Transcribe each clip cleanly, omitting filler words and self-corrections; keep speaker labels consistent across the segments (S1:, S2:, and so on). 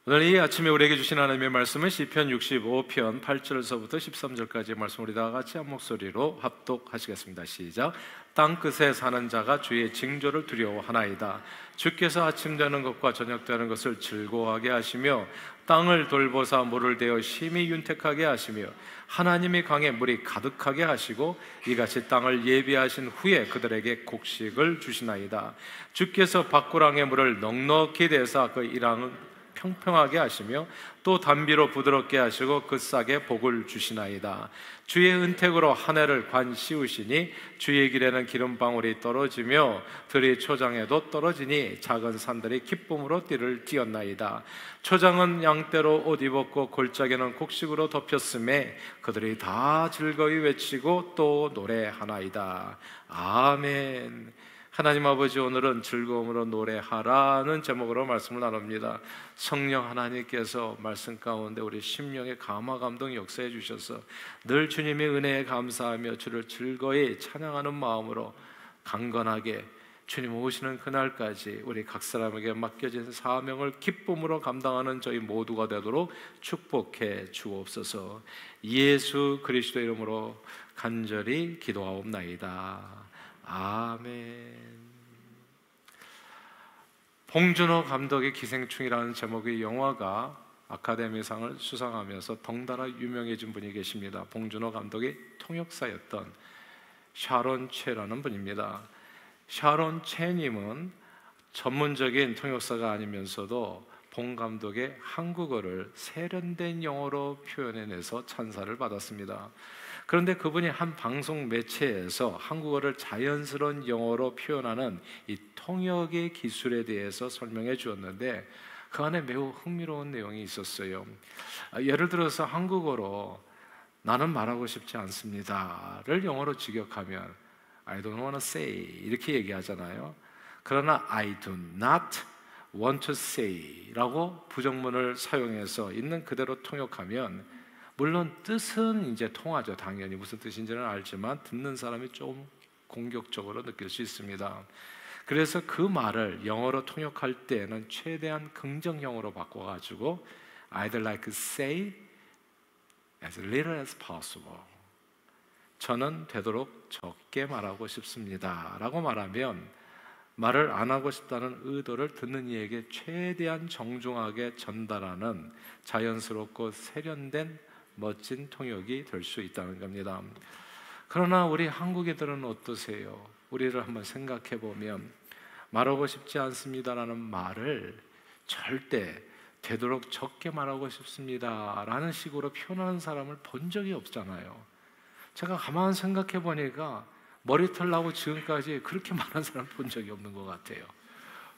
S1: 오늘 이 아침에 우리에게 주신 하나님의 말씀은 시편 65편 8절서부터 13절까지의 말씀, 우리 다 같이 한 목소리로 합독하시겠습니다. 시작. 땅끝에 사는 자가 주의 징조를 두려워하나이다. 주께서 아침 되는 것과 저녁 되는 것을 즐거워하게 하시며 땅을 돌보사 물을 대어 심히 윤택하게 하시며 하나님이 강에 물이 가득하게 하시고 이같이 땅을 예비하신 후에 그들에게 곡식을 주시나이다. 주께서 밭구랑의 물을 넉넉히 대사 그 이랑은 평평하게 하시며 또 담비로 부드럽게 하시고 그 싹에 복을 주시나이다. 주의 은택으로 한 해를 관 씌우시니 주의 길에는 기름방울이 떨어지며 들이 초장에도 떨어지니 작은 산들이 기쁨으로 띠를 띄었나이다. 초장은 양떼로 옷 입었고 골짜기는 곡식으로 덮였음에 그들이 다 즐거이 외치고 또 노래하나이다. 아멘. 하나님 아버지, 오늘은 즐거움으로 노래하라는 제목으로 말씀을 나눕니다. 성령 하나님께서 말씀 가운데 우리 심령의 감화 감동 역사해 주셔서 늘 주님의 은혜에 감사하며 주를 즐거이 찬양하는 마음으로 강건하게 주님 오시는 그날까지 우리 각 사람에게 맡겨진 사명을 기쁨으로 감당하는 저희 모두가 되도록 축복해 주옵소서. 예수 그리스도 이름으로 간절히 기도하옵나이다. 아멘. 봉준호 감독의 기생충이라는 제목의 영화가 아카데미상을 수상하면서 덩달아 유명해진 분이 계십니다. 봉준호 감독의 통역사였던 샤론 채라는 분입니다. 샤론 채님은 전문적인 통역사가 아니면서도 봉 감독의 한국어를 세련된 영어로 표현해내서 찬사를 받았습니다. 그런데 그분이 한 방송 매체에서 한국어를 자연스러운 영어로 표현하는 이 통역의 기술에 대해서 설명해 주었는데 그 안에 매우 흥미로운 내용이 있었어요. 예를 들어서 한국어로 나는 말하고 싶지 않습니다를 영어로 직역하면 I don't want to say 이렇게 얘기하잖아요. 그러나 I do not want to say 라고 부정문을 사용해서 있는 그대로 통역하면 물론 뜻은 이제 통하죠. 당연히 무슨 뜻인지는 알지만 듣는 사람이 좀 공격적으로 느낄 수 있습니다. 그래서 그 말을 영어로 통역할 때는 최대한 긍정형으로 바꿔가지고 I'd like to say as little as possible. 저는 되도록 적게 말하고 싶습니다 라고 말하면 말을 안 하고 싶다는 의도를 듣는 이에게 최대한 정중하게 전달하는 자연스럽고 세련된 멋진 통역이 될 수 있다는 겁니다. 그러나 우리 한국애들은 어떠세요? 우리를 한번 생각해 보면 말하고 싶지 않습니다라는 말을 절대 되도록 적게 말하고 싶습니다라는 식으로 표현하는 사람을 본 적이 없잖아요. 제가 가만 생각해 보니까 머리털 나고 지금까지 그렇게 많은 사람 본 적이 없는 것 같아요.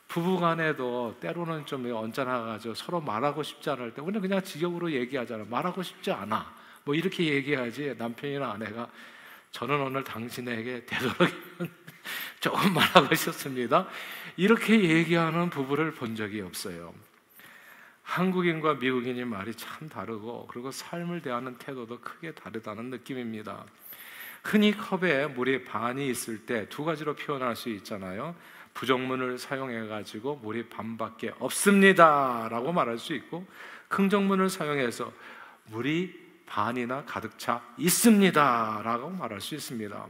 S1: 부부간에도 때로는 좀 언짢아가지고 서로 말하고 싶지 않을 때 우리는 그냥 직역으로 얘기하잖아요. 말하고 싶지 않아 뭐 이렇게 얘기하지 남편이나 아내가 저는 오늘 당신에게 되도록 조금 말하고 싶습니다 이렇게 얘기하는 부부를 본 적이 없어요. 한국인과 미국인이 말이 참 다르고 그리고 삶을 대하는 태도도 크게 다르다는 느낌입니다. 흔히 컵에 물이 반이 있을 때 두 가지로 표현할 수 있잖아요. 부정문을 사용해가지고 물이 반밖에 없습니다 라고 말할 수 있고 긍정문을 사용해서 물이 반이나 가득 차 있습니다 라고 말할 수 있습니다.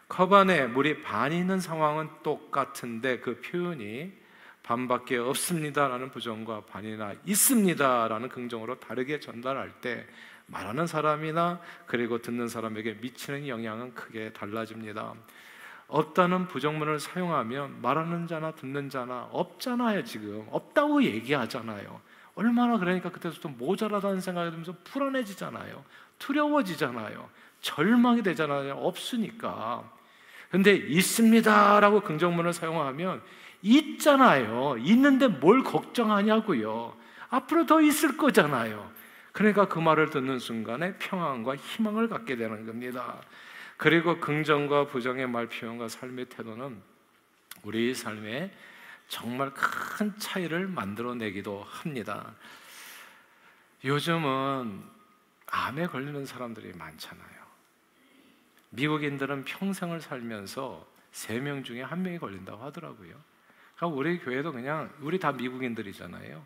S1: 컵 안에 물이 반이 있는 상황은 똑같은데 그 표현이 반밖에 없습니다 라는 부정과 반이나 있습니다 라는 긍정으로 다르게 전달할 때 말하는 사람이나 그리고 듣는 사람에게 미치는 영향은 크게 달라집니다. 없다는 부정문을 사용하면 말하는 자나 듣는 자나 없잖아요. 지금 없다고 얘기하잖아요. 얼마나 그러니까 그때부터 모자라다는 생각이 들면서 불안해지잖아요. 두려워지잖아요. 절망이 되잖아요. 없으니까. 근데 있습니다 라고 긍정문을 사용하면 있잖아요. 있는데 뭘 걱정하냐고요. 앞으로 더 있을 거잖아요. 그러니까 그 말을 듣는 순간에 평안과 희망을 갖게 되는 겁니다. 그리고 긍정과 부정의 말 표현과 삶의 태도는 우리 삶에 정말 큰 차이를 만들어내기도 합니다. 요즘은 암에 걸리는 사람들이 많잖아요. 미국인들은 평생을 살면서 3명 중에 1명이 걸린다고 하더라고요. 그러니까 우리 교회도 그냥 우리 다 미국인들이잖아요.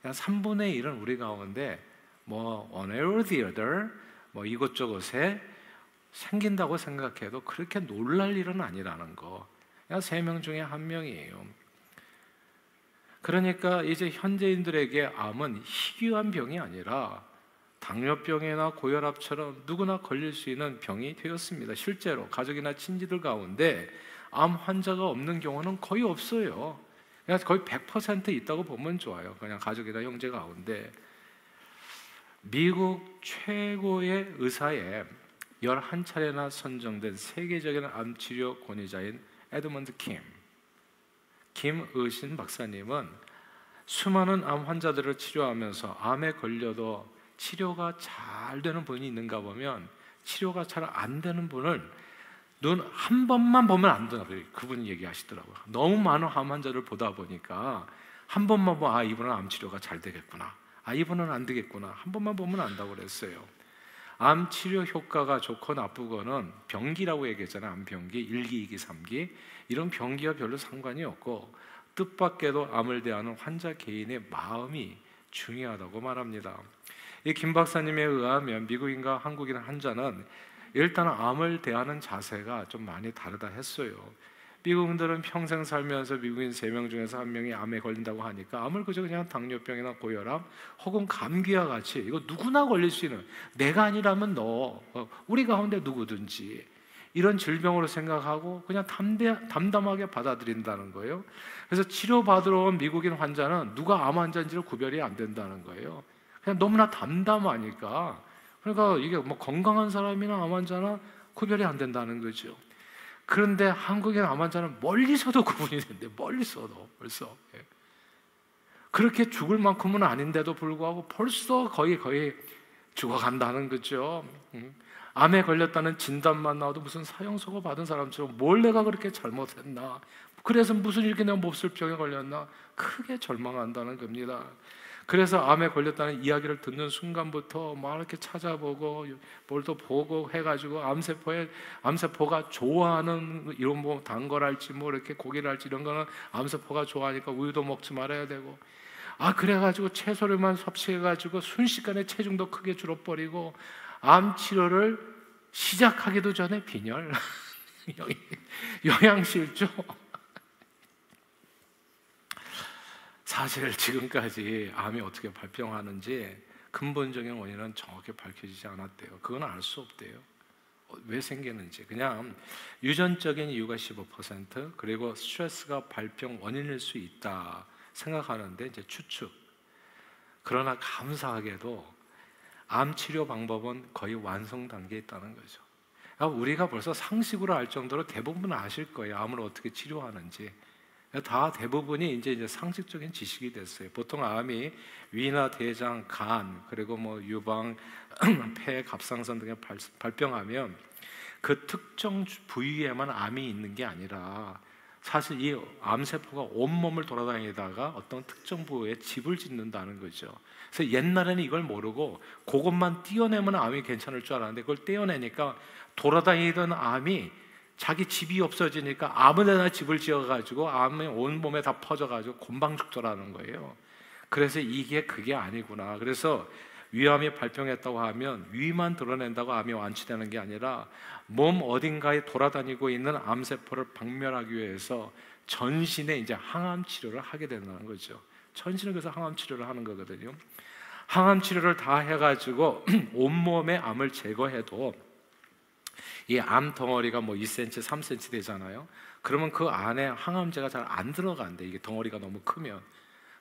S1: 그냥 3분의 1은 우리 가운데 뭐 one way or the other 뭐 이곳저곳에 생긴다고 생각해도 그렇게 놀랄 일은 아니라는 거. 그냥 3명 중에 1명이에요. 그러니까 이제 현대인들에게 암은 희귀한 병이 아니라 당뇨병이나 고혈압처럼 누구나 걸릴 수 있는 병이 되었습니다. 실제로 가족이나 친지들 가운데 암 환자가 없는 경우는 거의 없어요. 그냥 거의 100% 있다고 보면 좋아요. 그냥 가족이나 형제 가운데. 미국 최고의 의사에 11차례나 선정된 세계적인 암치료 권위자인 에드먼드 김의신 박사님은 수많은 암 환자들을 치료하면서 암에 걸려도 치료가 잘 되는 분이 있는가 보면 치료가 잘 안 되는 분을 눈 한 번만 보면 안 되나 봐요. 그분이 얘기하시더라고요. 너무 많은 암 환자를 보다 보니까 한 번만 보면 아, 이분은 암 치료가 잘 되겠구나, 아, 이분은 안 되겠구나, 한 번만 보면 안다고 그랬어요. 암 치료 효과가 좋고 나쁘고는 병기라고 얘기했잖아요. 암병기 1기, 2기, 3기 이런 병기와 별로 상관이 없고 뜻밖에도 암을 대하는 환자 개인의 마음이 중요하다고 말합니다. 이 김 박사님에 의하면 미국인과 한국인 환자는 일단 암을 대하는 자세가 좀 많이 다르다 했어요. 미국인들은 평생 살면서 미국인 3명 중에서 1명이 암에 걸린다고 하니까 암을 그냥 당뇨병이나 고혈압 혹은 감기와 같이 이거 누구나 걸릴 수 있는, 내가 아니라면 너, 우리 가운데 누구든지 이런 질병으로 생각하고 그냥 담담하게 받아들인다는 거예요. 그래서 치료받으러 온 미국인 환자는 누가 암 환자인지를 구별이 안 된다는 거예요. 그냥 너무나 담담하니까. 그러니까 이게 뭐 건강한 사람이나 암 환자나 구별이 안 된다는 거죠. 그런데 한국인 암 환자는 멀리서도 구분이 된대. 멀리서도 벌써 그렇게 죽을 만큼은 아닌데도 불구하고 벌써 거의 죽어간다는 거죠. 암에 걸렸다는 진단만 나와도 무슨 사형선고 받은 사람처럼 뭘 내가 그렇게 잘못했나, 그래서 무슨 이렇게 내가 몹쓸 병에 걸렸나 크게 절망한다는 겁니다. 그래서 암에 걸렸다는 이야기를 듣는 순간부터 막 이렇게 찾아보고 뭘 또 보고 해가지고 암세포가 좋아하는 이런 뭐 단 거랄지 뭐 이렇게 고기랄지 이런 거는 암세포가 좋아하니까 우유도 먹지 말아야 되고, 그래가지고 채소를만 섭취해가지고 순식간에 체중도 크게 줄어버리고 암 치료를 시작하기도 전에 빈혈, 영양실조. 사실 지금까지 암이 어떻게 발병하는지 근본적인 원인은 정확히 밝혀지지 않았대요. 그건 알 수 없대요. 왜 생기는지. 그냥 유전적인 이유가 15%, 그리고 스트레스가 발병 원인일 수 있다 생각하는데 이제 추측. 그러나 감사하게도 암 치료 방법은 거의 완성 단계에 있다는 거죠. 우리가 벌써 상식으로 알 정도로 대부분 아실 거예요. 암을 어떻게 치료하는지. 다 대부분이 이제 상식적인 지식이 됐어요. 보통 암이 위나 대장, 간, 그리고 뭐 유방, 폐, 갑상선 등에 발병하면 그 특정 부위에만 암이 있는 게 아니라 사실 이 암세포가 온몸을 돌아다니다가 어떤 특정 부위에 집을 짓는다는 거죠. 그래서 옛날에는 이걸 모르고 그것만 떼어내면 암이 괜찮을 줄 알았는데 그걸 떼어내니까 돌아다니던 암이 자기 집이 없어지니까 아무데나 집을 지어가지고 암이 온몸에 다 퍼져가지고 곤방 죽더라는 거예요. 그래서 이게 그게 아니구나. 그래서 위암이 발병했다고 하면 위만 드러낸다고 암이 완치되는 게 아니라 몸 어딘가에 돌아다니고 있는 암세포를 박멸하기 위해서 전신에 이제 항암 치료를 하게 된다는 거죠. 전신을 그래서 항암 치료를 하는 거거든요. 항암 치료를 다 해가지고 온몸의 암을 제거해도 이 암 덩어리가 뭐 2cm, 3cm 되잖아요. 그러면 그 안에 항암제가 잘 안 들어간대. 이게 덩어리가 너무 크면.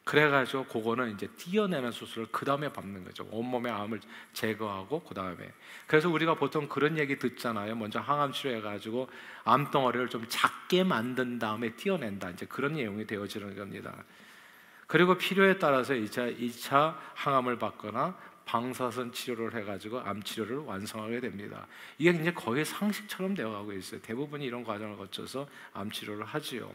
S1: 그래가지고 그거는 이제 띄어내는 수술을 그 다음에 받는 거죠. 온몸의 암을 제거하고 그 다음에. 그래서 우리가 보통 그런 얘기 듣잖아요. 먼저 항암 치료해가지고 암 덩어리를 좀 작게 만든 다음에 띄어낸다. 이제 그런 내용이 되어지는 겁니다. 그리고 필요에 따라서 2차 항암을 받거나 방사선 치료를 해가지고 암 치료를 완성하게 됩니다. 이게 이제 거의 상식처럼 되어가고 있어요. 대부분이 이런 과정을 거쳐서 암 치료를 하지요.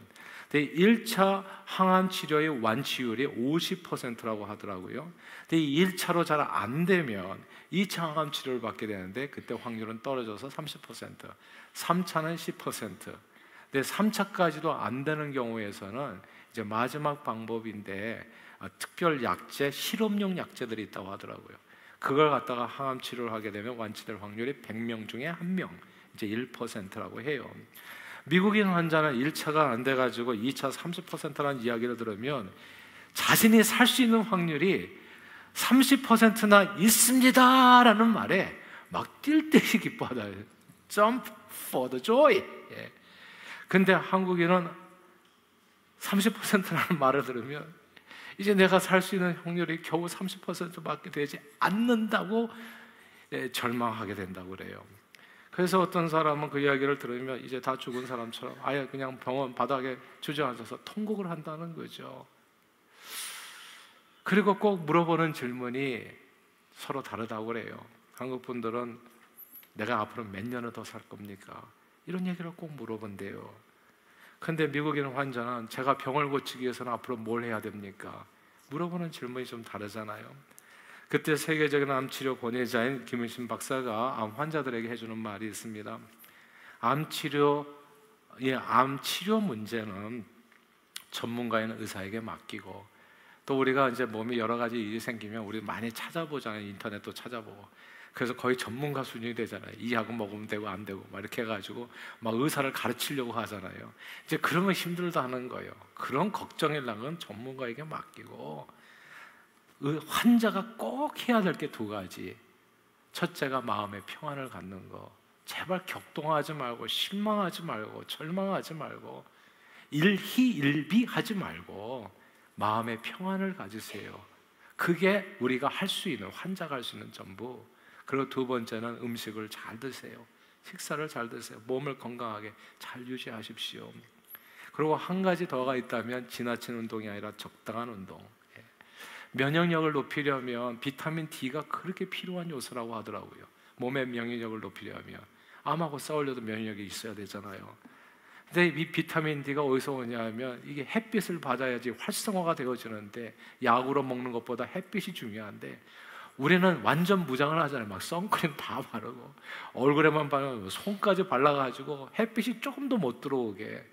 S1: 근데 1차 항암 치료의 완치율이 50%라고 하더라고요. 근데 이 1차로 잘 안 되면 2차 항암 치료를 받게 되는데 그때 확률은 떨어져서 30%, 3차는 10%. 근데 3차까지도 안 되는 경우에서는 이제 마지막 방법인데 특별 약제, 실험용 약제들이 있다고 하더라고요. 그걸 갖다가 항암 치료를 하게 되면 완치될 확률이 100명 중에 1명, 이제 1%라고 해요. 미국인 환자는 1차가 안 돼가지고 2차 30%라는 이야기를 들으면 자신이 살 수 있는 확률이 30%나 있습니다라는 말에 막 뛸 듯이 기뻐하다. Jump for the joy. 근데 한국인은 30%라는 말을 들으면 이제 내가 살 수 있는 확률이 겨우 30%밖에 되지 않는다고 절망하게 된다고 그래요. 그래서 어떤 사람은 그 이야기를 들으면 이제 다 죽은 사람처럼 아예 그냥 병원 바닥에 주저앉아서 통곡을 한다는 거죠. 그리고 꼭 물어보는 질문이 서로 다르다고 그래요. 한국 분들은 내가 앞으로 몇 년을 더 살 겁니까? 이런 얘기를 꼭 물어본대요. 근데 미국인 환자는 제가 병을 고치기 위해서는 앞으로 뭘 해야 됩니까? 물어보는 질문이 좀 다르잖아요. 그때 세계적인 암치료 권위자인 김은신 박사가 암 환자들에게 해주는 말이 있습니다. 암 치료 문제는 전문가인 의사에게 맡기고, 또 우리가 이제 몸에 여러 가지 일이 생기면 우리 많이 찾아보잖아요. 인터넷도 찾아보고. 그래서 거의 전문가 수준이 되잖아요. 이 약은 먹으면 되고 안 되고 막 이렇게 해가지고 막 의사를 가르치려고 하잖아요. 이제 그러면 힘들다는 거예요. 그런 걱정이라는 건 전문가에게 맡기고, 환자가 꼭 해야 될 게 두 가지. 첫째가 마음의 평안을 갖는 거. 제발 격동하지 말고 실망하지 말고 절망하지 말고 일희일비하지 말고 마음의 평안을 가지세요. 그게 우리가 할 수 있는, 환자가 할 수 있는 전부. 그리고 두 번째는 음식을 잘 드세요. 식사를 잘 드세요. 몸을 건강하게 잘 유지하십시오. 그리고 한 가지 더가 있다면 지나친 운동이 아니라 적당한 운동. 면역력을 높이려면 비타민 D가 그렇게 필요한 요소라고 하더라고요. 몸의 면역력을 높이려면 암하고 싸우려도 면역력이 있어야 되잖아요. 근데 이 비타민 D가 어디서 오냐면 이게 햇빛을 받아야지 활성화가 되어지는데, 약으로 먹는 것보다 햇빛이 중요한데 우리는 완전 무장을 하잖아요. 막 선크림 다 바르고 얼굴에만 바르고 손까지 발라가지고 햇빛이 조금도 못 들어오게.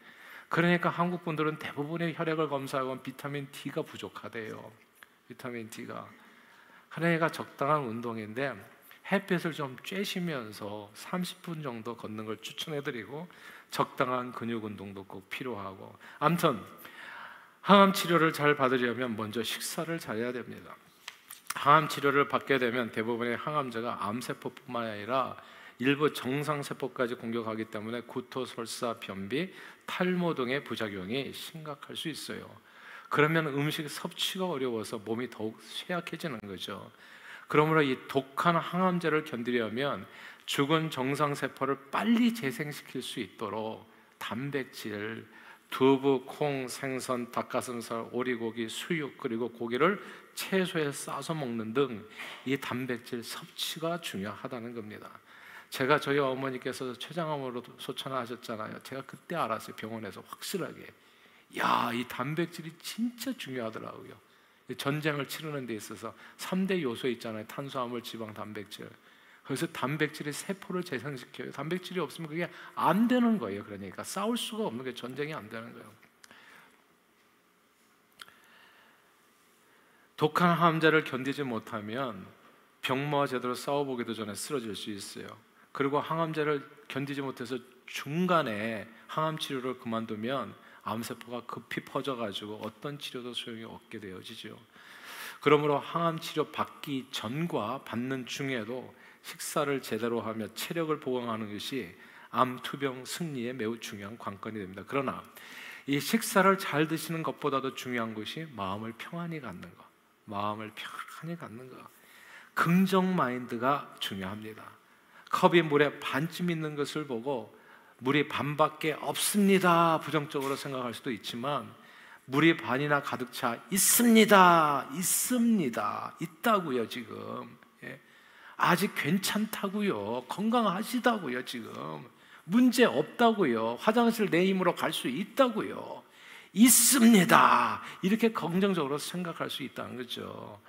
S1: 그러니까 한국 분들은 대부분의 혈액을 검사하고 비타민 D가 부족하대요. 비타민 D가. 그러니까 적당한 운동인데 햇빛을 좀 쬐시면서 30분 정도 걷는 걸 추천해드리고, 적당한 근육 운동도 꼭 필요하고. 아무튼 항암 치료를 잘 받으려면 먼저 식사를 잘해야 됩니다. 항암 치료를 받게 되면 대부분의 항암제가 암세포뿐만 아니라 일부 정상세포까지 공격하기 때문에 구토, 설사, 변비, 탈모 등의 부작용이 심각할 수 있어요. 그러면 음식 섭취가 어려워서 몸이 더욱 쇠약해지는 거죠. 그러므로 이 독한 항암제를 견디려면 죽은 정상세포를 빨리 재생시킬 수 있도록 단백질, 두부, 콩, 생선, 닭가슴살, 오리고기, 수육, 그리고 고기를 채소에 싸서 먹는 등 이 단백질 섭취가 중요하다는 겁니다. 제가 저희 어머니께서 췌장암으로 소천하셨잖아요. 제가 그때 알았어요. 병원에서 확실하게. 야, 이 단백질이 진짜 중요하더라고요. 전쟁을 치르는 데 있어서 3대 요소 있잖아요. 탄수화물, 지방, 단백질. 그래서 단백질이 세포를 재생시켜요. 단백질이 없으면 그게 안 되는 거예요. 그러니까 싸울 수가 없는 게, 전쟁이 안 되는 거예요. 독한 항암제를 견디지 못하면 병마와 제대로 싸워보기도 전에 쓰러질 수 있어요. 그리고 항암제를 견디지 못해서 중간에 항암 치료를 그만두면 암세포가 급히 퍼져가지고 어떤 치료도 소용이 없게 되어지죠. 그러므로 항암 치료 받기 전과 받는 중에도 식사를 제대로 하며 체력을 보강하는 것이 암 투병 승리에 매우 중요한 관건이 됩니다. 그러나 이 식사를 잘 드시는 것보다도 중요한 것이 마음을 평안히 갖는 것. 마음을 평안히 갖는 것. 긍정 마인드가 중요합니다. 컵이 물에 반쯤 있는 것을 보고 물이 반밖에 없습니다, 부정적으로 생각할 수도 있지만, 물이 반이나 가득 차 있습니다, 있다고요. 지금 아직 괜찮다고요. 건강하시다고요. 지금 문제 없다고요. 화장실 내 힘으로 갈 수 있다고요. 있습니다. 이렇게 긍정적으로 생각할 수 있다는 거죠.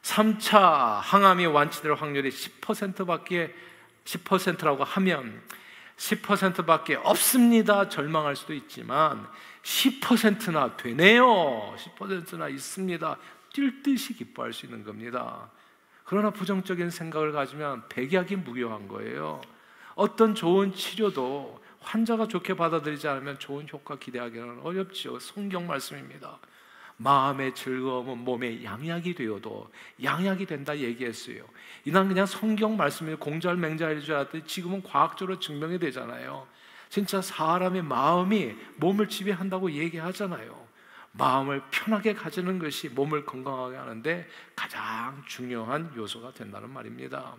S1: 3차 항암이 완치될 확률이 10%라고 하면 10%밖에 없습니다, 절망할 수도 있지만 10%나 되네요. 10%나 있습니다. 뛸 듯이 기뻐할 수 있는 겁니다. 그러나 부정적인 생각을 가지면 백약이 무효한 거예요. 어떤 좋은 치료도 환자가 좋게 받아들이지 않으면 좋은 효과 기대하기는 어렵죠. 성경 말씀입니다. 마음의 즐거움은 몸의 양약이 되어도 양약이 된다 얘기했어요. 이난 그냥 성경 말씀이 공잘맹자일 줄 알았더니 지금은 과학적으로 증명이 되잖아요. 진짜 사람의 마음이 몸을 지배한다고 얘기하잖아요. 마음을 편하게 가지는 것이 몸을 건강하게 하는데 가장 중요한 요소가 된다는 말입니다.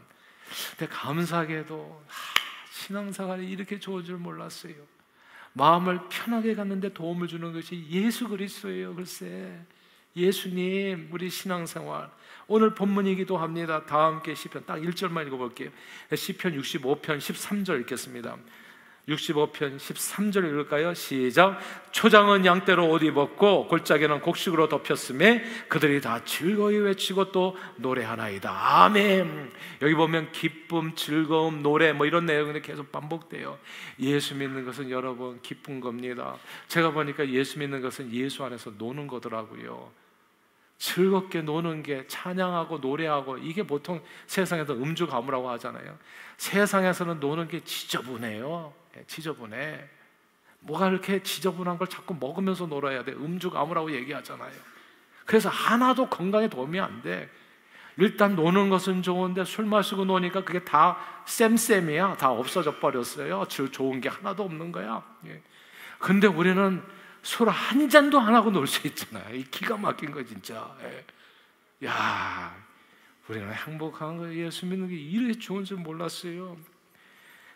S1: 근데 감사하게도 신앙생활이 이렇게 좋은 줄 몰랐어요. 마음을 편하게 갖는데 도움을 주는 것이 예수 그리스도예요. 글쎄, 예수님, 우리 신앙생활 오늘 본문이기도 합니다. 다 함께 시편 딱 1절만 읽어볼게요. 시편 65편 13절 읽겠습니다. 65편 13절 읽을까요? 시작. 초장은 양떼로 옷 입었고 골짜기는 곡식으로 덮였음에 그들이 다 즐거이 외치고 또 노래하나이다. 아멘. 여기 보면 기쁨, 즐거움, 노래 뭐 이런 내용이 계속 반복돼요. 예수 믿는 것은 여러분 기쁜 겁니다. 제가 보니까 예수 믿는 것은 예수 안에서 노는 거더라고요. 즐겁게 노는 게 찬양하고 노래하고, 이게 보통 세상에서 음주 가무라고 하잖아요. 세상에서는 노는 게 지저분해요. 지저분해. 뭐가 이렇게 지저분한 걸 자꾸 먹으면서 놀아야 돼. 음주 가무라고 얘기하잖아요. 그래서 하나도 건강에 도움이 안 돼. 일단 노는 것은 좋은데 술 마시고 노니까 그게 다 쌤쌤이야. 다 없어져 버렸어요. 좋은 게 하나도 없는 거야. 근데 우리는 술 한 잔도 안 하고 놀 수 있잖아요. 이 기가 막힌 거 진짜. 야, 우리는 행복한 거예요. 예수 믿는 게 이렇게 좋은 줄 몰랐어요.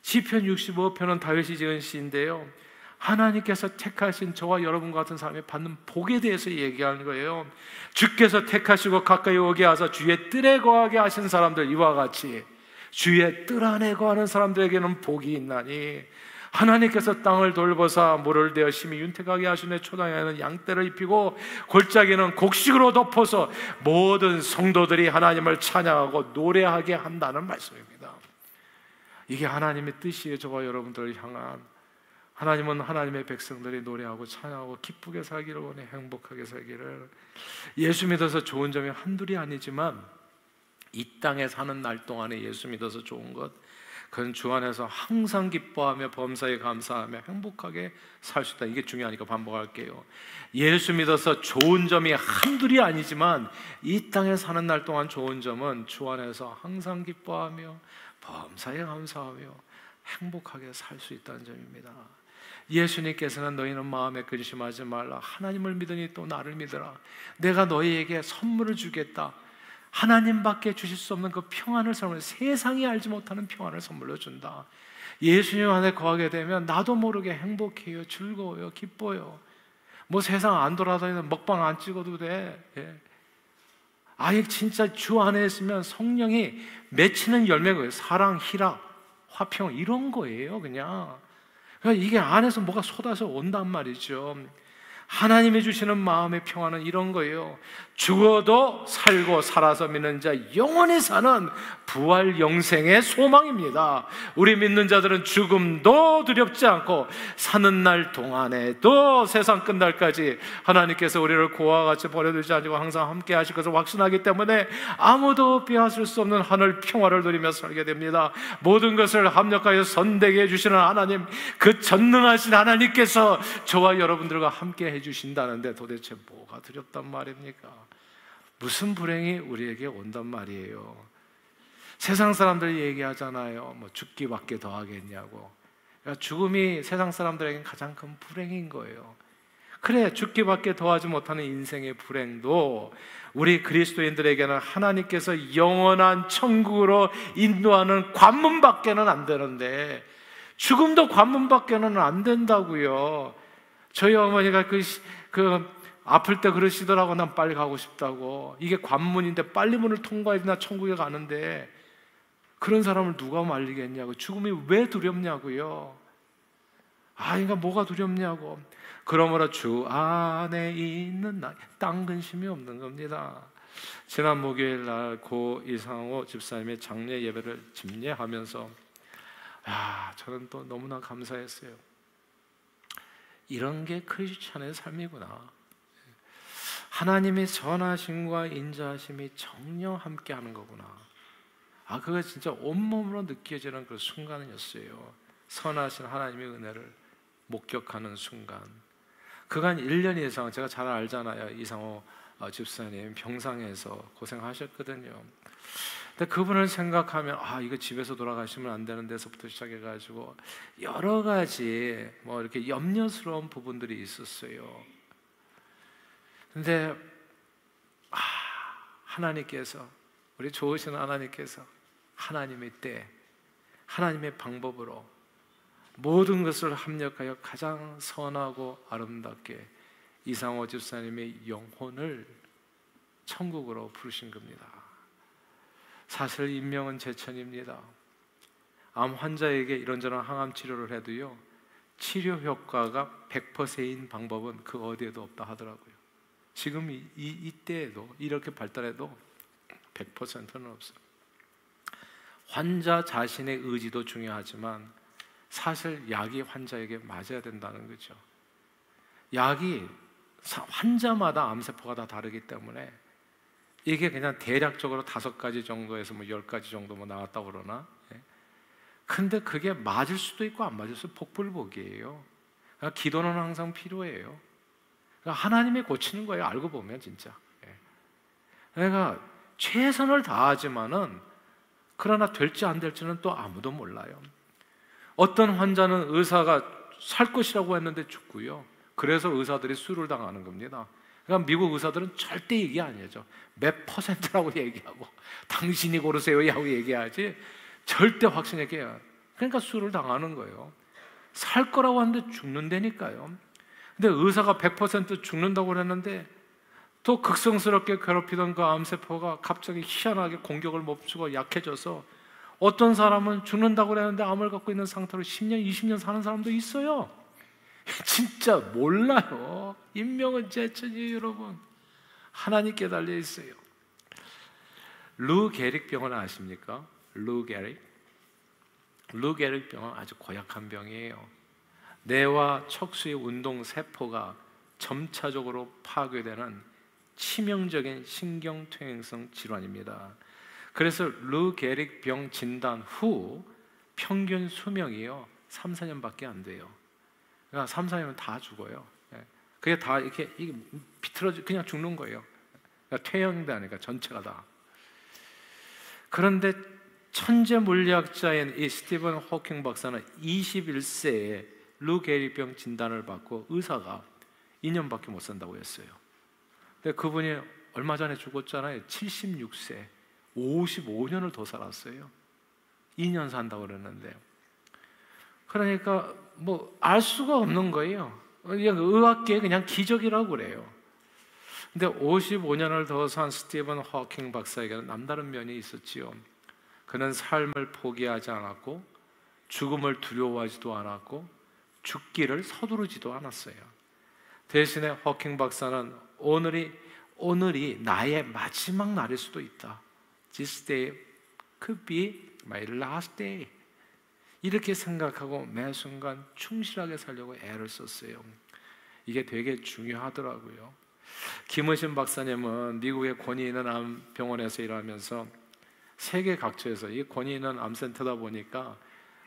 S1: 시편 65편은 다윗이 지은 시인데요, 하나님께서 택하신 저와 여러분 같은 사람이 받는 복에 대해서 얘기하는 거예요. 주께서 택하시고 가까이 오게 하사 주의 뜰에 거하게 하신 사람들, 이와 같이 주의 뜰 안에 거하는 사람들에게는 복이 있나니, 하나님께서 땅을 돌보사 물을 대어 심히 윤택하게 하시네. 초장에는 양떼를 입히고 골짜기는 곡식으로 덮어서 모든 성도들이 하나님을 찬양하고 노래하게 한다는 말씀입니다. 이게 하나님의 뜻이에요. 저와 여러분들을 향한. 하나님은 하나님의 백성들이 노래하고 찬양하고 기쁘게 살기를 원해. 행복하게 살기를. 예수 믿어서 좋은 점이 한둘이 아니지만 이 땅에 사는 날 동안에 예수 믿어서 좋은 것, 그건 주 안에서 항상 기뻐하며 범사에 감사하며 행복하게 살 수 있다. 이게 중요하니까 반복할게요. 예수 믿어서 좋은 점이 한둘이 아니지만 이 땅에 사는 날 동안 좋은 점은 주 안에서 항상 기뻐하며 범사에 감사하며 행복하게 살 수 있다는 점입니다. 예수님께서는 너희는 마음에 근심하지 말라. 하나님을 믿으니 또 나를 믿으라. 내가 너희에게 선물을 주겠다. 하나님밖에 주실 수 없는 그 평안을 선물로, 세상이 알지 못하는 평안을 선물로 준다. 예수님 안에 거하게 되면 나도 모르게 행복해요. 즐거워요. 기뻐요. 뭐 세상 안 돌아다니는 먹방 안 찍어도 돼. 아예 진짜 주 안에 있으면 성령이 맺히는 열매가 사랑, 희락, 화평 이런 거예요. 그냥 이게 안에서 뭐가 쏟아져 온단 말이죠. 하나님이 주시는 마음의 평화는 이런 거예요. 죽어도 살고 살아서 믿는 자 영원히 사는 부활 영생의 소망입니다. 우리 믿는 자들은 죽음도 두렵지 않고 사는 날 동안에도 세상 끝날까지 하나님께서 우리를 고와 같이 버려두지 않고 항상 함께 하실 것을 확신하기 때문에 아무도 빼앗을 수 없는 하늘 평화를 누리며 살게 됩니다. 모든 것을 합력하여 선되게 해주시는 하나님, 그 전능하신 하나님께서 저와 여러분들과 함께 해주신다는데 도대체 뭐가 두렵단 말입니까? 무슨 불행이 우리에게 온단 말이에요. 세상 사람들이 얘기하잖아요. 뭐 죽기밖에 더 하겠냐고. 그러니까 죽음이 세상 사람들에게는 가장 큰 불행인 거예요. 그래, 죽기밖에 더하지 못하는 인생의 불행도 우리 그리스도인들에게는 하나님께서 영원한 천국으로 인도하는 관문밖에는 안 되는데, 죽음도 관문밖에는 안 된다고요. 저희 어머니가 그 아플 때 그러시더라고. 난 빨리 가고 싶다고. 이게 관문인데 빨리 문을 통과해야 나 천국에 가는데, 그런 사람을 누가 말리겠냐고. 죽음이 왜 두렵냐고요. 그러니까 뭐가 두렵냐고. 그러므로 주 안에 있는 나, 땅 근심이 없는 겁니다. 지난 목요일 날 고 이상호 집사님의 장례 예배를 집례하면서 저는 또 너무나 감사했어요. 이런 게 크리스찬의 삶이구나. 하나님의 선하심과 인자하심이 정령 함께하는 거구나. 그거 진짜 온몸으로 느껴지는 그 순간이었어요. 선하신 하나님의 은혜를 목격하는 순간. 그간 1년 이상, 제가 잘 알잖아요. 이상호 집사님 병상에서 고생하셨거든요. 근데 그분을 생각하면 이거 집에서 돌아가시면 안 되는 데서부터 시작해가지고 여러 가지 뭐 이렇게 염려스러운 부분들이 있었어요. 근데 하나님께서, 우리 좋으신 하나님께서 하나님의 때, 하나님의 방법으로 모든 것을 합력하여 가장 선하고 아름답게 이상호 집사님의 영혼을 천국으로 부르신 겁니다. 사실 인명은 제천입니다. 암 환자에게 이런저런 항암 치료를 해도요, 치료 효과가 100%인 방법은 그 어디에도 없다 하더라고요. 지금 이때에도 이렇게 발달해도 100%는 없어요. 환자 자신의 의지도 중요하지만 사실 약이 환자에게 맞아야 된다는 거죠. 약이 환자마다 암세포가 다 다르기 때문에 이게 그냥 대략적으로 5가지 정도에서 10가지 정도 나왔다고 그러나, 근데 그게 맞을 수도 있고 안 맞을 수도 복불복이에요. 그러니까 기도는 항상 필요해요. 그러니까 하나님이 고치는 거예요. 알고 보면 진짜. 그러니까 최선을 다하지만은 그러나 될지 안 될지는 또 아무도 몰라요. 어떤 환자는 의사가 살 것이라고 했는데 죽고요. 그래서 의사들이 수를 당하는 겁니다. 그러니까 미국 의사들은 절대 얘기 안 해죠. 몇 %라고 얘기하고 당신이 고르세요 하고 얘기하지 절대 확신 얘기해요. 그러니까 수를 당하는 거예요. 살 거라고 하는데 죽는다니까요. 근데 의사가 100% 죽는다고 그랬는데 또 극성스럽게 괴롭히던 그 암세포가 갑자기 희한하게 공격을 멈추고 약해져서 어떤 사람은 죽는다고 그랬는데 암을 갖고 있는 상태로 10년, 20년 사는 사람도 있어요. 진짜 몰라요. 인명은 제천이에요, 여러분. 하나님께 달려 있어요. 루 게릭 병을 아십니까? 루 게릭 병은 아주 고약한 병이에요. 뇌와 척수의 운동 세포가 점차적으로 파괴되는 치명적인 신경퇴행성 질환입니다. 그래서 루 게릭 병 진단 후 평균 수명이요 3, 4년밖에 안 돼요. 그러니까 3, 4년은 다 죽어요. 그게 다 이렇게 비틀어져 그냥 죽는 거예요. 그러니까 퇴행되니까 전체가 다. 그런데 천재 물리학자인 이 스티븐 호킹 박사는 21세에 루 게릭 병 진단을 받고 의사가 2년밖에 못 산다고 했어요. 근데 그분이 얼마 전에 죽었잖아요. 76세, 55년을 더 살았어요. 2년 산다고 그랬는데, 그러니까 뭐 알 수가 없는 거예요. 의학계에 그냥 기적이라고 그래요. 근데 55년을 더 산 스티븐 호킹 박사에게는 남다른 면이 있었지요. 그는 삶을 포기하지 않았고 죽음을 두려워하지도 않았고 죽기를 서두르지도 않았어요. 대신에 호킹 박사는 오늘이 나의 마지막 날일 수도 있다. This day could be my last day. 이렇게 생각하고 매 순간 충실하게 살려고 애를 썼어요. 이게 되게 중요하더라고요. 김의신 박사님은 미국의 권위 있는 암병원에서 일하면서 세계 각처에서, 이 권위 있는 암센터다 보니까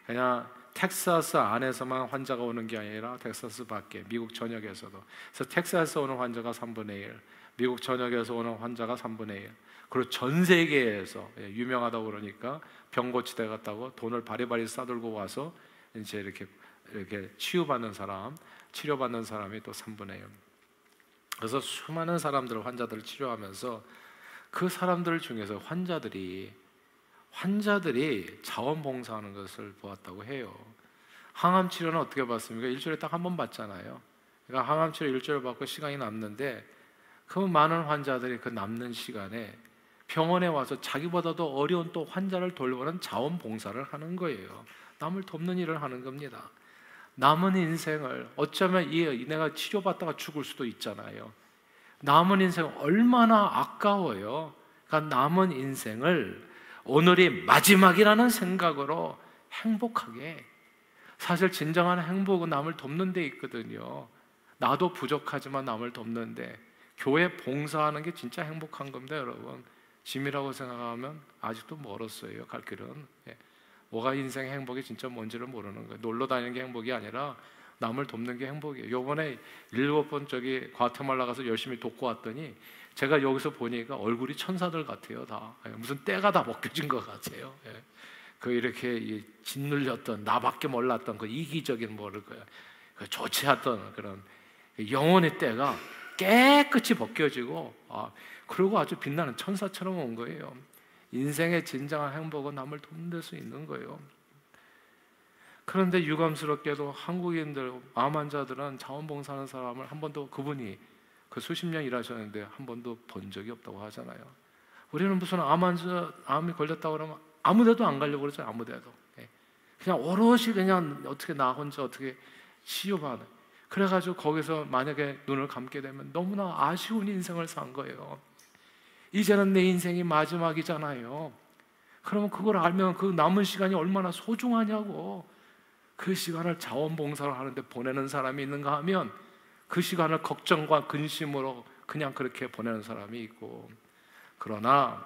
S1: 그냥 텍사스 안에서만 환자가 오는 게 아니라 텍사스 밖에 미국 전역에서도, 그래서 텍사스에서 오는 환자가 3분의 1, 미국 전역에서 오는 환자가 3분의 1, 그리고 전 세계에서 유명하다고 그러니까 병고치대 갔다고 돈을 바리바리 싸들고 와서 이제 이렇게 치유받는 사람, 치료받는 사람이 또 3분의 1. 그래서 수많은 사람들, 환자들을 치료하면서 그 사람들 중에서 환자들이 자원봉사하는 것을 보았다고 해요. 항암 치료는 어떻게 받습니까? 일주일에 딱 한 번 받잖아요. 그러니까 항암 치료 일주일 받고 시간이 남는데, 그 많은 환자들이 그 남는 시간에 병원에 와서 자기보다도 어려운 또 환자를 돌보는 자원봉사를 하는 거예요. 남을 돕는 일을 하는 겁니다. 남은 인생을, 어쩌면 내가 치료받다가 죽을 수도 있잖아요. 남은 인생 얼마나 아까워요. 그러니까 남은 인생을 오늘이 마지막이라는 생각으로 행복하게 사실 진정한 행복은 남을 돕는 데 있거든요. 나도 부족하지만 남을 돕는데, 교회 봉사하는 게 진짜 행복한 겁니다, 여러분. 짐이라고 생각하면 아직도 멀었어요, 갈 길은. 예. 뭐가 인생 행복이 진짜 뭔지를 모르는 거예요. 놀러 다니는 게 행복이 아니라 남을 돕는 게 행복이에요. 요번에 7번 저기 과테말라 가서 열심히 돕고 왔더니 제가 여기서 보니까 얼굴이 천사들 같아요, 다. 예. 무슨 때가 다 벗겨진 것 같아요. 예. 그 이렇게 짓눌렸던, 나밖에 몰랐던 그 이기적인 뭐랄까요, 그 좋지 않던 그런 영혼의 때가 깨끗이 벗겨지고, 그리고 아주 빛나는 천사처럼 온 거예요. 인생의 진정한 행복은 남을 돕는 데서 있는 거예요. 그런데 유감스럽게도 한국인들, 암 환자들은 자원봉사하는 사람을 한 번도, 그분이 그 수십 년 일하셨는데 한 번도 본 적이 없다고 하잖아요. 우리는 무슨 암이 걸렸다고 그러면 아무 데도 안 가려고 그러죠. 아무 데도. 그냥 오롯이 그냥 어떻게 나 혼자 어떻게 치유받아. 그래가지고 거기서 만약에 눈을 감게 되면 너무나 아쉬운 인생을 산 거예요. 이제는 내 인생이 마지막이잖아요. 그러면 그걸 알면 그 남은 시간이 얼마나 소중하냐고. 그 시간을 자원봉사를 하는데 보내는 사람이 있는가 하면 그 시간을 걱정과 근심으로 그냥 그렇게 보내는 사람이 있고, 그러나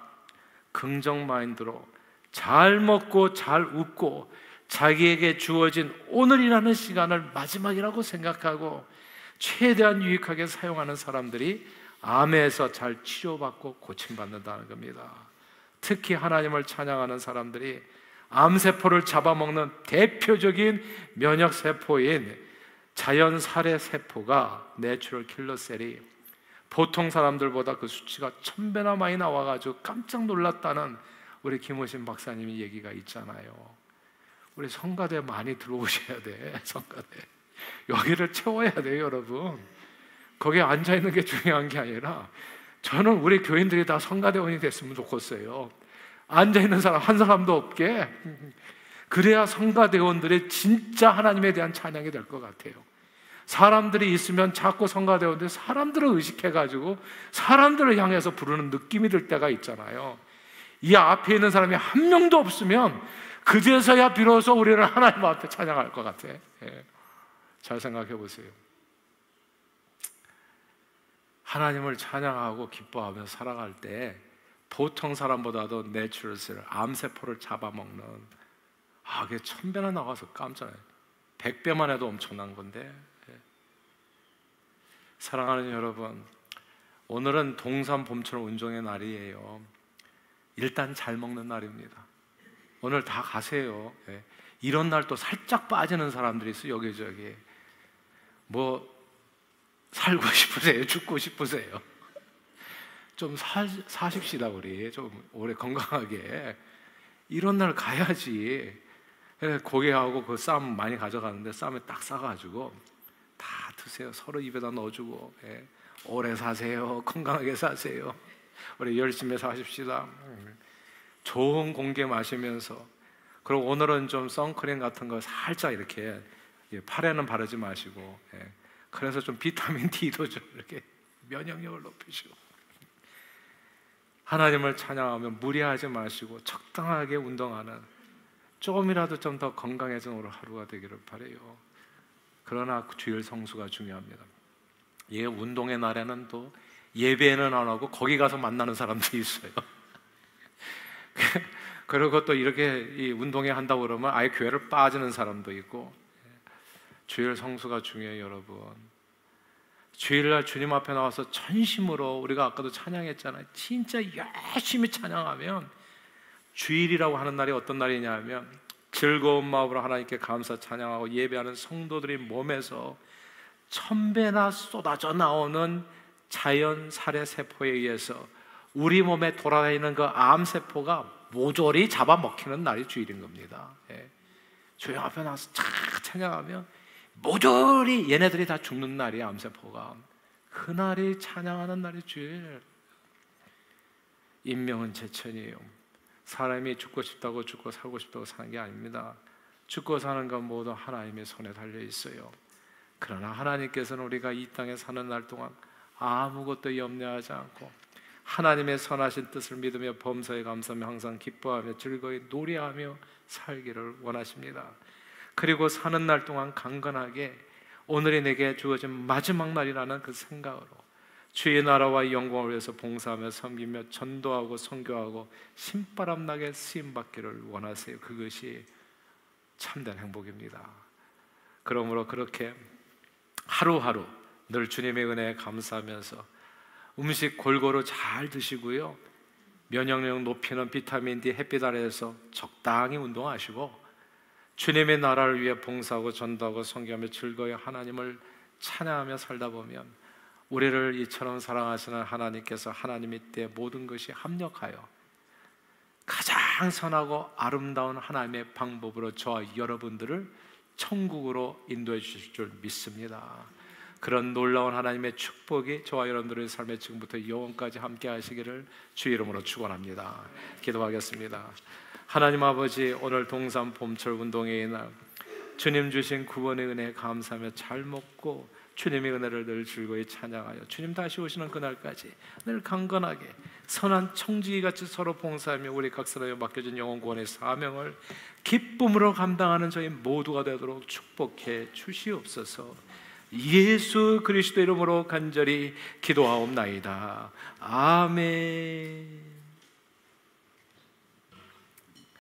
S1: 긍정 마인드로 잘 먹고 잘 웃고 자기에게 주어진 오늘이라는 시간을 마지막이라고 생각하고 최대한 유익하게 사용하는 사람들이 암에서 잘 치료받고 고침받는다는 겁니다. 특히 하나님을 찬양하는 사람들이 암세포를 잡아먹는 대표적인 면역세포인 자연살해세포가 내추럴 킬러셀이 보통 사람들보다 그 수치가 1000배나 많이 나와가지고 깜짝 놀랐다는 우리 김호신 박사님이 얘기가 있잖아요. 우리 성가대 많이 들어오셔야 돼. 성가대 여기를 채워야 돼요, 여러분. 거기에 앉아있는 게 중요한 게 아니라, 저는 우리 교인들이 다 성가대원이 됐으면 좋겠어요. 앉아있는 사람 한 사람도 없게. 그래야 성가대원들이 진짜 하나님에 대한 찬양이 될 것 같아요. 사람들이 있으면 자꾸 성가대원들이 사람들을 의식해가지고 사람들을 향해서 부르는 느낌이 들 때가 있잖아요. 이 앞에 있는 사람이 한 명도 없으면 그제서야 비로소 우리는 하나님 앞에 찬양할 것 같아. 예. 잘 생각해 보세요. 하나님을 찬양하고 기뻐하며 살아갈 때 보통 사람보다도 내추럴셀, 암세포를 잡아먹는, 그게 1000배나 나와서 깜짝이야. 100배만 해도 엄청난 건데. 사랑하는 여러분, 오늘은 동산 봄철 운종의 날이에요. 일단 잘 먹는 날입니다. 오늘 다 가세요. 이런 날 또 살짝 빠지는 사람들이 있어요. 여기저기. 뭐 살고 싶으세요? 죽고 싶으세요? 좀 사십시다. 우리 좀 오래 건강하게. 이런 날 가야지. 고개하고 그 쌈 많이 가져가는데 쌈에 딱 싸가지고 다 드세요. 서로 입에다 넣어주고. 오래 사세요. 건강하게 사세요. 우리 열심히 사십시다. 좋은 공기 마시면서. 그리고 오늘은 좀 선크림 같은 거 살짝 이렇게 팔에는 바르지 마시고, 그래서 좀 비타민 D도 좀 이렇게 면역력을 높이시고, 하나님을 찬양하며 무리하지 마시고 적당하게 운동하는, 조금이라도 좀 더 건강해진 오늘 하루가 되기를 바라요. 그러나 주일 성수가 중요합니다. 운동의 날에는 또 예배는 안 하고 거기 가서 만나는 사람들이 있어요. 그리고 또 이렇게 운동회 한다고 그러면 아예 교회를 빠지는 사람도 있고. 주일 성수가 중요해요, 여러분. 주일날 주님 앞에 나와서 전심으로, 우리가 아까도 찬양했잖아요. 진짜 열심히 찬양하면, 주일이라고 하는 날이 어떤 날이냐면 즐거운 마음으로 하나님께 감사 찬양하고 예배하는 성도들의 몸에서 1000배나 쏟아져 나오는 자연 살해 세포에 의해서 우리 몸에 돌아다니는 그 암세포가 모조리 잡아먹히는 날이 주일인 겁니다. 주님 앞에 나와서 착 찬양하면 모조리 얘네들이 다 죽는 날이에요. 암세포가. 그날이 찬양하는 날이 주일. 인명은 제천이에요. 사람이 죽고 싶다고 죽고 살고 싶다고 사는 게 아닙니다. 죽고 사는 건 모두 하나님의 손에 달려 있어요. 그러나 하나님께서는 우리가 이 땅에 사는 날 동안 아무것도 염려하지 않고 하나님의 선하신 뜻을 믿으며 범사에 감사하며 항상 기뻐하며 즐거이 노래하며 살기를 원하십니다. 그리고 사는 날 동안 강건하게 오늘이 내게 주어진 마지막 날이라는 그 생각으로 주의 나라와 영광을 위해서 봉사하며 섬기며 전도하고 선교하고 신바람나게 쓰임받기를 원하세요. 그것이 참된 행복입니다. 그러므로 그렇게 하루하루 늘 주님의 은혜에 감사하면서 음식 골고루 잘 드시고요, 면역력 높이는 비타민 D 햇빛 아래에서 적당히 운동하시고 주님의 나라를 위해 봉사하고 전도하고 선교하며 즐거이 하나님을 찬양하며 살다 보면 우리를 이처럼 사랑하시는 하나님께서 하나님의 때에 모든 것이 합력하여 가장 선하고 아름다운 하나님의 방법으로 저와 여러분들을 천국으로 인도해 주실 줄 믿습니다. 그런 놀라운 하나님의 축복이 저와 여러분들의 삶에 지금부터 영원까지 함께 하시기를 주의 이름으로 축원합니다. 기도하겠습니다. 하나님 아버지, 오늘 동산 봄철 운동회의 날 주님 주신 구원의 은혜에 감사하며 잘 먹고 주님의 은혜를 늘 즐거이 찬양하여 주님 다시 오시는 그날까지 늘 강건하게 선한 청지기같이 서로 봉사하며 우리 각 사람에 맡겨진 영혼 구원의 사명을 기쁨으로 감당하는 저희 모두가 되도록 축복해 주시옵소서. 예수 그리스도 이름으로 간절히 기도하옵나이다. 아멘.